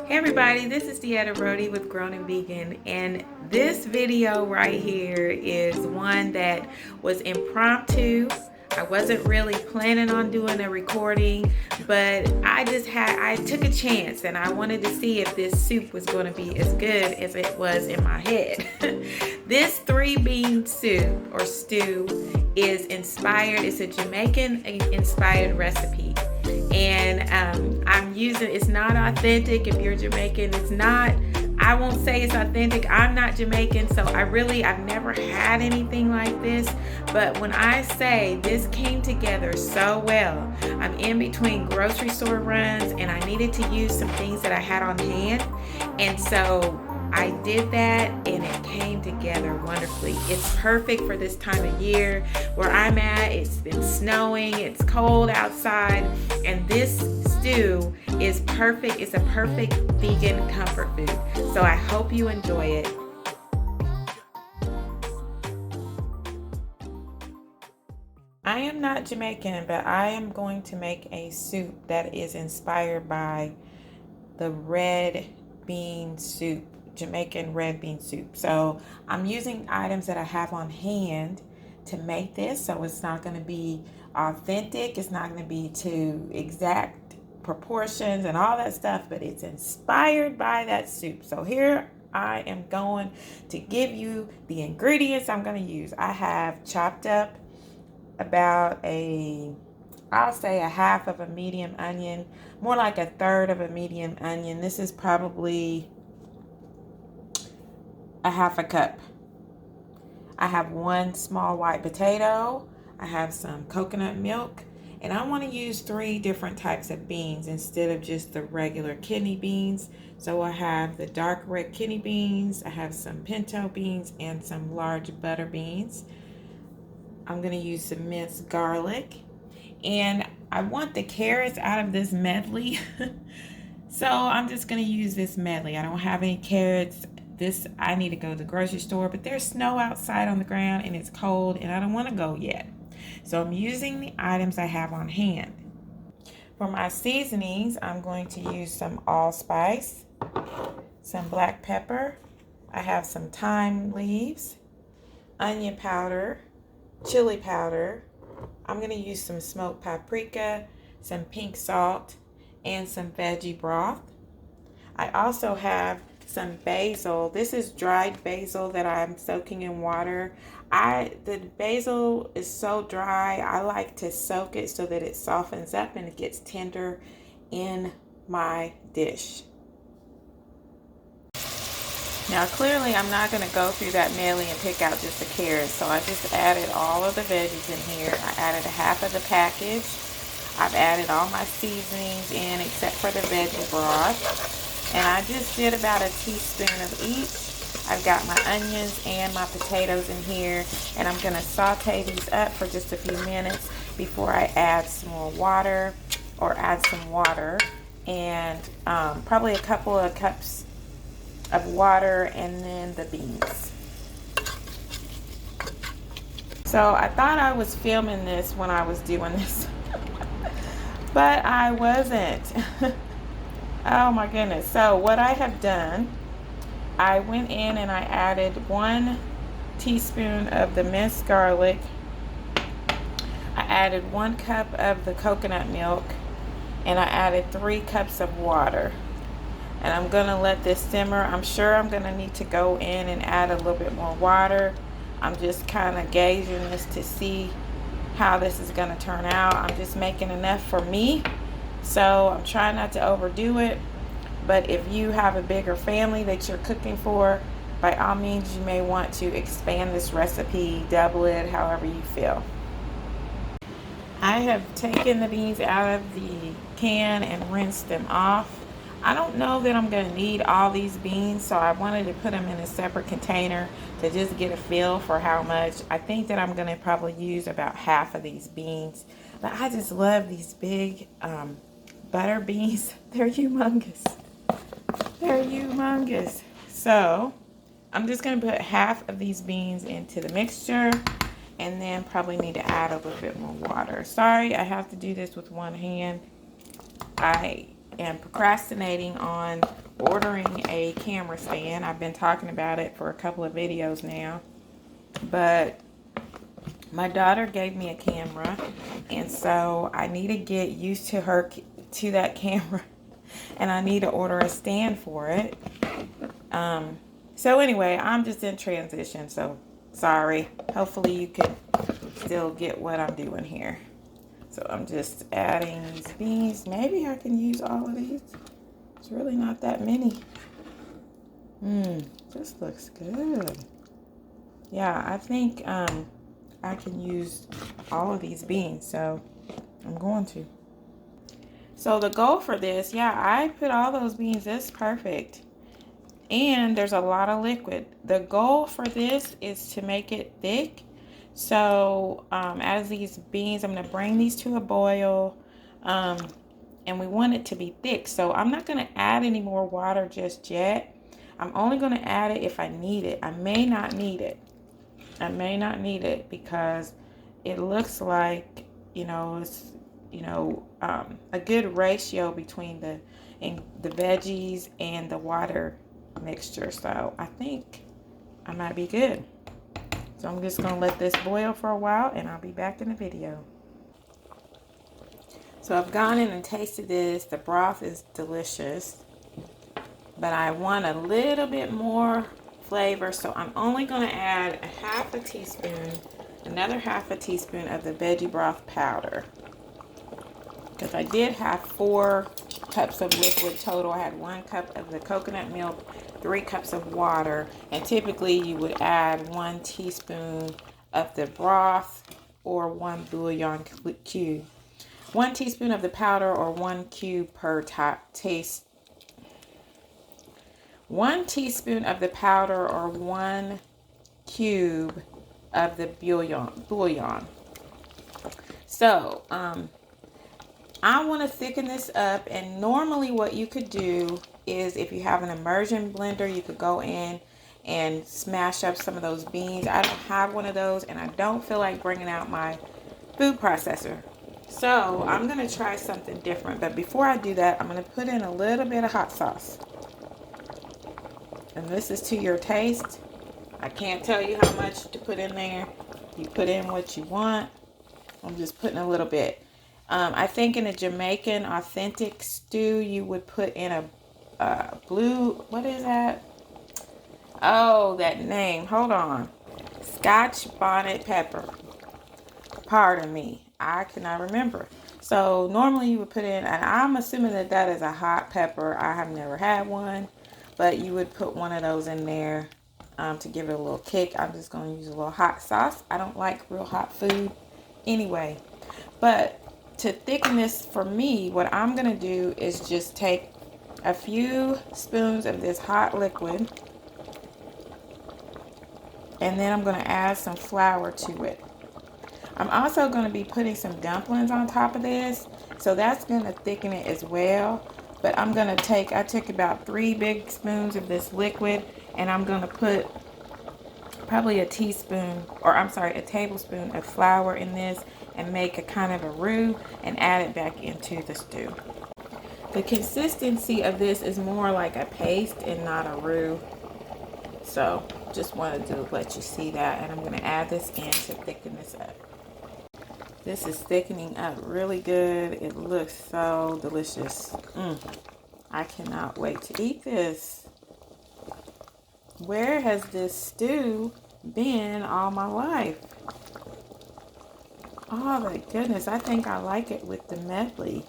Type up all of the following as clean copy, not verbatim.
Hey everybody, this is Deetta Brody with Grown and Vegan, and this video right here is one that was impromptu. I wasn't really planning on doing a recording, but I took a chance and I wanted to see if this soup was going to be as good as it was in my head. This 3-bean soup or stew is inspired, it's a Jamaican inspired recipe. And it's not authentic. If you're Jamaican, it's not, I won't say it's authentic. I'm not Jamaican, so I've never had anything like this. But when I say this came together so well, I'm in between grocery store runs and I needed to use some things that I had on hand. And so I did that and it came together wonderfully. It's perfect for this time of year where I'm at. It's been snowing, it's cold outside, and this stew is perfect. It's a perfect vegan comfort food. So I hope you enjoy it. I am not Jamaican, but I am going to make a soup that is inspired by the red bean soup. Jamaican red bean soup. So I'm using items that I have on hand to make this, so it's not going to be authentic, it's not going to be to exact proportions and all that stuff, but it's inspired by that soup. So here I am going to give you the ingredients I'm going to use. I have chopped up about I'll say a half of a medium onion, more like a third of a medium onion. This is probably a half a cup. I have one small white potato. I have some coconut milk, and I want to use 3 different types of beans instead of just the regular kidney beans. So I have the dark red kidney beans, I have some pinto beans, and some large butter beans. I'm going to use some minced garlic, and I want the carrots out of this medley. So I'm just going to use this medley. I don't have any carrots. I need to go to the grocery store, but there's snow outside on the ground and it's cold and I don't want to go yet. So I'm using the items I have on hand. For my seasonings, I'm going to use some allspice, some black pepper. I have some thyme leaves, onion powder, chili powder. I'm going to use some smoked paprika, some pink salt, and some veggie broth. I also have some basil. This is dried basil that I'm soaking in water. The basil is so dry, I like to soak it so that it softens up and it gets tender in my dish. Now clearly I'm not going to go through that medley and pick out just the carrots, so I just added all of the veggies in here. I added a half of the package. I've added all my seasonings in except for the veggie broth. And I just did about a teaspoon of each. I've got my onions and my potatoes in here, and I'm going to saute these up for just a few minutes before I add some more water, or add some water, and probably a couple of cups of water, and then the beans. So I thought I was filming this when I was doing this, but I wasn't. Oh my goodness. So what I have done, I went in and I added 1 teaspoon of the minced garlic. I added 1 cup of the coconut milk, and I added 3 cups of water. And I'm going to let this simmer. I'm sure I'm going to need to go in and add a little bit more water. I'm just kind of gauging this to see how this is going to turn out. I'm just making enough for me. So I'm trying not to overdo it, but if you have a bigger family that you're cooking for, by all means you may want to expand this recipe, double it, however you feel. I have taken the beans out of the can and rinsed them off. I don't know that I'm going to need all these beans, so I wanted to put them in a separate container to just get a feel for how much. I think that I'm going to probably use about half of these beans, but I just love these big butter beans. They're humongous. They're humongous. So I'm just going to put half of these beans into the mixture, and then probably need to add a little bit more water. Sorry, I have to do this with one hand. I am procrastinating on ordering a camera stand. I've been talking about it for a couple of videos now, but my daughter gave me a camera, and so I need to get used to that camera, and I need to order a stand for it. So anyway, I'm just in transition, so sorry. Hopefully you can still get what I'm doing here. So I'm just adding these beans. Maybe I can use all of these. It's really not that many. This looks good. Yeah, I think I can use all of these beans, so I'm going to. So the goal for this, yeah, I put all those beans. That's perfect. And there's a lot of liquid. The goal for this is to make it thick. So as these beans, I'm going to bring these to a boil. And we want it to be thick. So I'm not going to add any more water just yet. I'm only going to add it if I need it. I may not need it. I may not need it because it looks like, it's, a good ratio between the veggies and the water mixture. So I think I might be good. So I'm just gonna let this boil for a while and I'll be back in the video. So I've gone in and tasted this. The broth is delicious, but I want a little bit more flavor, so I'm only gonna add another half a teaspoon of the veggie broth powder, because I did have 4 cups of liquid total. I had 1 cup of the coconut milk, 3 cups of water, and typically you would add 1 teaspoon of the broth or 1 bouillon cube. 1 teaspoon of the powder or 1 cube per taste. 1 teaspoon of the powder or 1 cube of the bouillon. So, I want to thicken this up, and normally what you could do is, if you have an immersion blender, you could go in and smash up some of those beans. I don't have one of those, and I don't feel like bringing out my food processor. So I'm going to try something different, but before I do that, I'm going to put in a little bit of hot sauce. And this is to your taste. I can't tell you how much to put in there. You put in what you want. I'm just putting a little bit. I think in a Jamaican authentic stew, you would put in a blue, what is that? Oh, that name. Hold on. Scotch bonnet pepper. Pardon me. I cannot remember. So normally you would put in, and I'm assuming that that is a hot pepper. I have never had one, but you would put one of those in there to give it a little kick. I'm just going to use a little hot sauce. I don't like real hot food anyway. But to thicken this for me, what I'm going to do is just take a few spoons of this hot liquid, and then I'm going to add some flour to it. I'm also going to be putting some dumplings on top of this, so that's going to thicken it as well. But I'm going to I took about 3 big spoons of this liquid, and I'm going to put probably a tablespoon of flour in this and make a kind of a roux and add it back into the stew. The consistency of this is more like a paste and not a roux. So just wanted to let you see that, and I'm going to add this in to thicken this up. This is thickening up really good. It looks so delicious. I cannot wait to eat this. Where has this stew been all my life? Oh my goodness, I think I like it with the medley.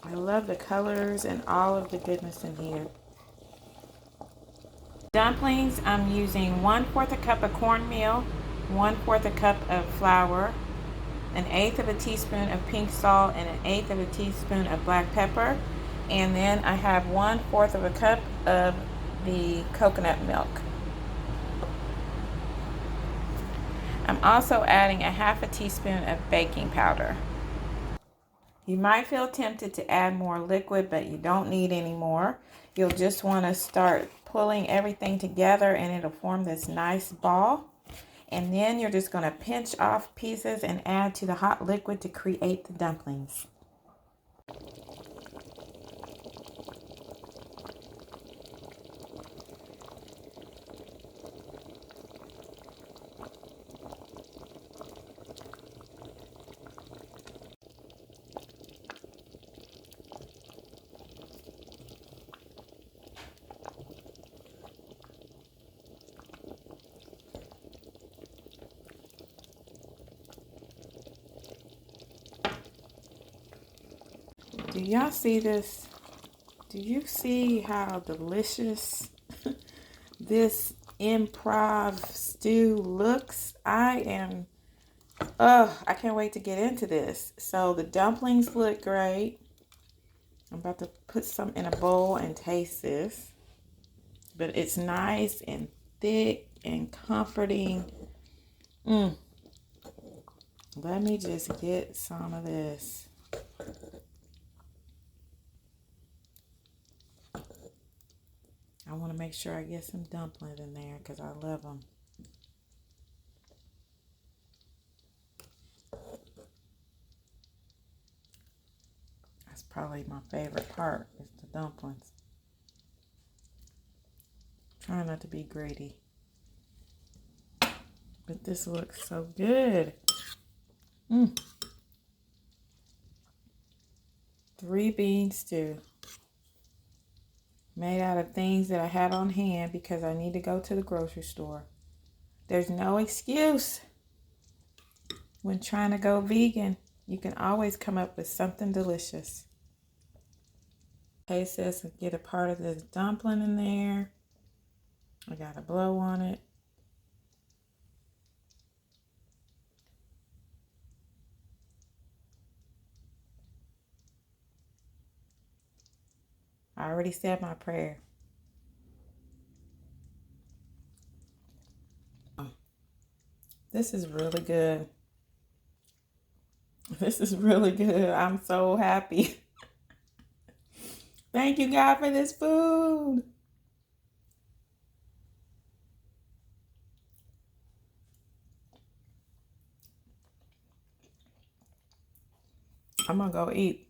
I love the colors and all of the goodness in here. Dumplings, I'm using 1/4 a cup of cornmeal, 1/4 a cup of flour, 1/8 of a teaspoon of pink salt, and 1/8 of a teaspoon of black pepper. And then I have 1/4 of a cup of the coconut milk. I'm also adding 1/2 teaspoon of baking powder. You might feel tempted to add more liquid, but you don't need any more. You'll just want to start pulling everything together, and it'll form this nice ball. And then you're just going to pinch off pieces and add to the hot liquid to create the dumplings. y'all see this? Do you see how delicious this improv stew looks? I can't wait to get into this. So the dumplings look great. I'm about to put some in a bowl and taste this. But it's nice and thick and comforting. Let me just get some of this. I want to make sure I get some dumplings in there because I love them. That's probably my favorite part is the dumplings. Try not to be greedy. But this looks so good. 3-bean stew. Made out of things that I had on hand because I need to go to the grocery store. There's no excuse when trying to go vegan. You can always come up with something delicious. Taste this and get a part of this dumpling in there. I got to blow on it. I already said my prayer. This is really good. This is really good. I'm so happy. Thank you, God, for this food. I'm going to go eat.